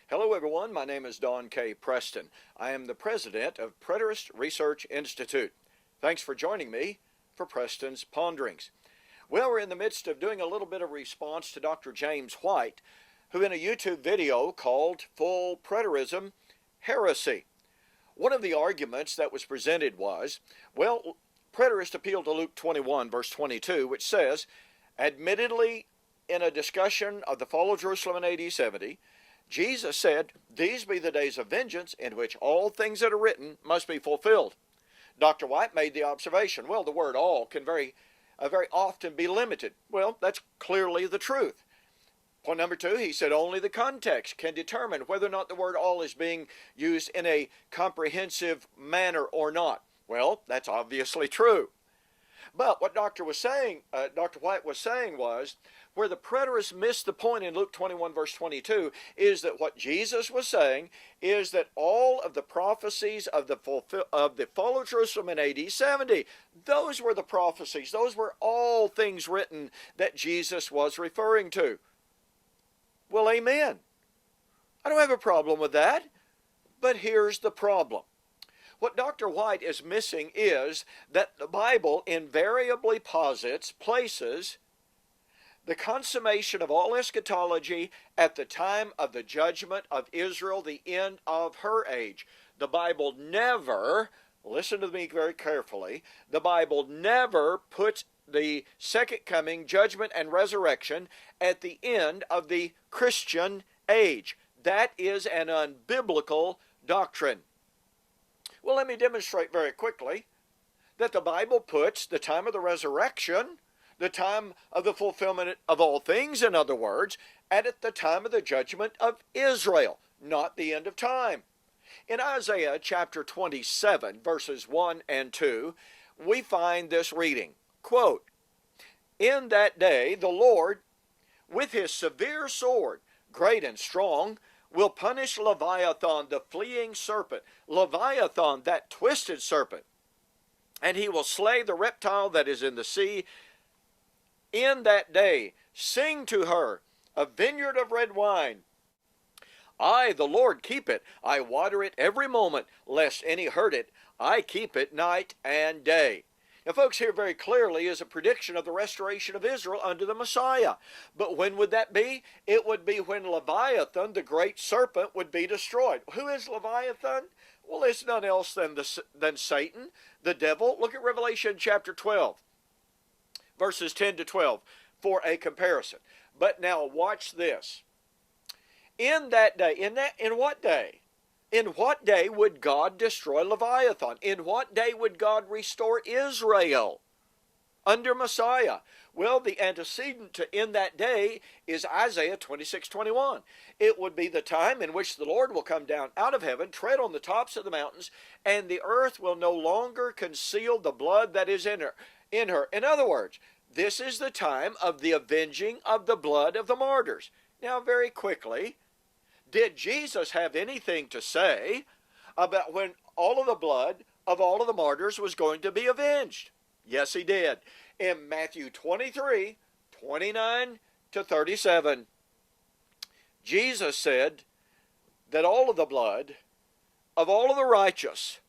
Hello everyone, my name is Don K. Preston. I am the president of Preterist Research Institute. Thanks for joining me for Preston's Ponderings. Well, we're in the midst of doing a little bit of response to Dr. James White, who in a YouTube video called Full Preterism, Heresy. One of the arguments that was presented was, well, preterists appeal to Luke 21 verse 22, which says, admittedly in a discussion of the fall of Jerusalem in AD 70, Jesus said, "These be the days of vengeance in which all things that are written must be fulfilled." Dr. White made the observation, well, the word all can very often be limited. Well, that's clearly the truth. Point number two, he said only the context can determine whether or not the word all is being used in a comprehensive manner or not. Well, that's obviously true. But what Dr. White was saying was, where the preterists missed the point in Luke 21 verse 22 is that what Jesus was saying is that all of the prophecies of the fall of Jerusalem in AD 70, those were the prophecies. Those were all things written that Jesus was referring to. Well, amen. I don't have a problem with that. But here's the problem. What Dr. White is missing is that the Bible invariably places the consummation of all eschatology at the time of the judgment of Israel, the end of her age. The Bible never, listen to me very carefully, the Bible never puts the second coming, judgment, and resurrection at the end of the Christian age. That is an unbiblical doctrine. Well, let me demonstrate very quickly that the Bible puts the time of the resurrection, the time of the fulfillment of all things, in other words, at the time of the judgment of Israel, not the end of time. In Isaiah chapter 27, verses 1 and 2, we find this reading, quote, "In that day the Lord, with his severe sword, great and strong, will punish Leviathan, the fleeing serpent." Leviathan, that twisted serpent. "And he will slay the reptile that is in the sea. In that day, sing to her a vineyard of red wine. I, the Lord, keep it. I water it every moment, lest any hurt it. I keep it night and day." Now, folks, here very clearly is a prediction of the restoration of Israel under the Messiah. But when would that be? It would be when Leviathan, the great serpent, would be destroyed. Who is Leviathan? Well, it's none else than Satan, the devil. Look at Revelation chapter 12, verses 10 to 12, for a comparison. But now watch this. In that day, in what day? In what day would God destroy Leviathan? In what day would God restore Israel under Messiah? Well, the antecedent to "in that day" is Isaiah 26:21. It would be the time in which the Lord will come down out of heaven, tread on the tops of the mountains, and the earth will no longer conceal the blood that is in her. In other words, this is the time of the avenging of the blood of the martyrs. Now, very quickly, did Jesus have anything to say about when all of the blood of all of the martyrs was going to be avenged? Yes, he did. In Matthew 23, 29 to 37, Jesus said that all of the blood of all of the righteous,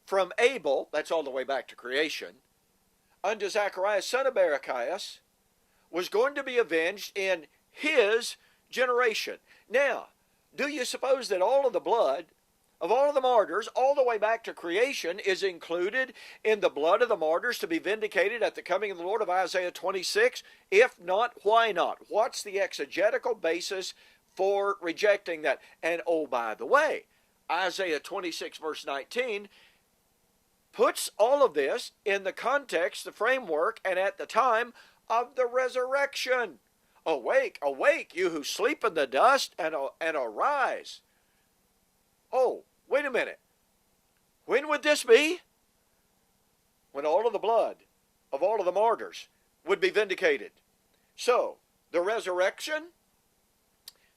from Abel, that's all the way back to creation, unto Zacharias, son of Barachias, was going to be avenged in his generation. Now, do you suppose that all of the blood of all of the martyrs, all the way back to creation, is included in the blood of the martyrs to be vindicated at the coming of the Lord of Isaiah 26? If not, why not? What's the exegetical basis for rejecting that? And oh, by the way, Isaiah 26 verse 19 puts all of this in the context, the framework, and at the time of the resurrection. "Awake, awake, you who sleep in the dust, and arise." Oh, wait a minute. When would this be? When all of the blood of all of the martyrs would be vindicated. So, the resurrection,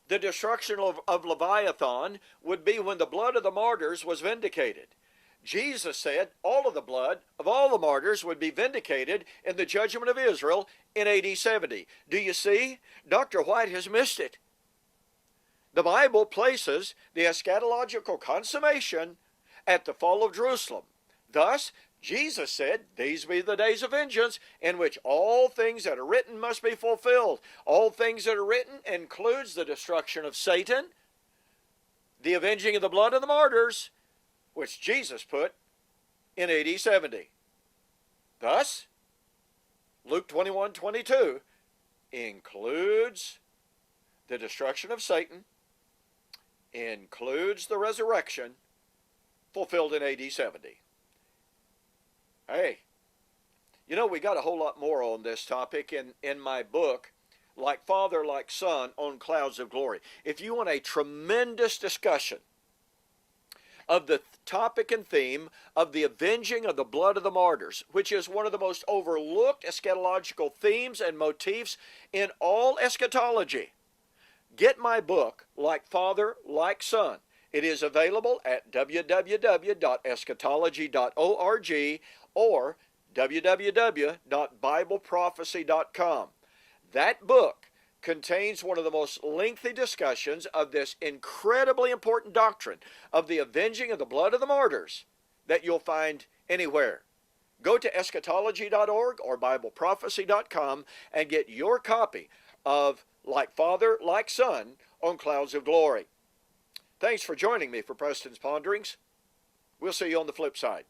the destruction of Leviathan would be when the blood of the martyrs was vindicated. Jesus said all of the blood of all the martyrs would be vindicated in the judgment of Israel in AD 70. Do you see? Dr. White has missed it. The Bible places the eschatological consummation at the fall of Jerusalem. Thus, Jesus said, "These be the days of vengeance, in which all things that are written must be fulfilled." All things that are written includes the destruction of Satan, the avenging of the blood of the martyrs, which Jesus put in AD 70. Thus, Luke 21:22 includes the destruction of Satan, includes the resurrection, fulfilled in AD 70. Hey, you know, we got a whole lot more on this topic in my book, Like Father, Like Son, on Clouds of Glory. If you want a tremendous discussion of the topic and theme of the avenging of the blood of the martyrs, which is one of the most overlooked eschatological themes and motifs in all eschatology, get my book, Like Father, Like Son. It is available at www.eschatology.org or www.bibleprophecy.com. That book contains one of the most lengthy discussions of this incredibly important doctrine of the avenging of the blood of the martyrs that you'll find anywhere. Go to eschatology.org or bibleprophecy.com and get your copy of Like Father, Like Son on Clouds of Glory. Thanks for joining me for Preston's Ponderings. We'll see you on the flip side.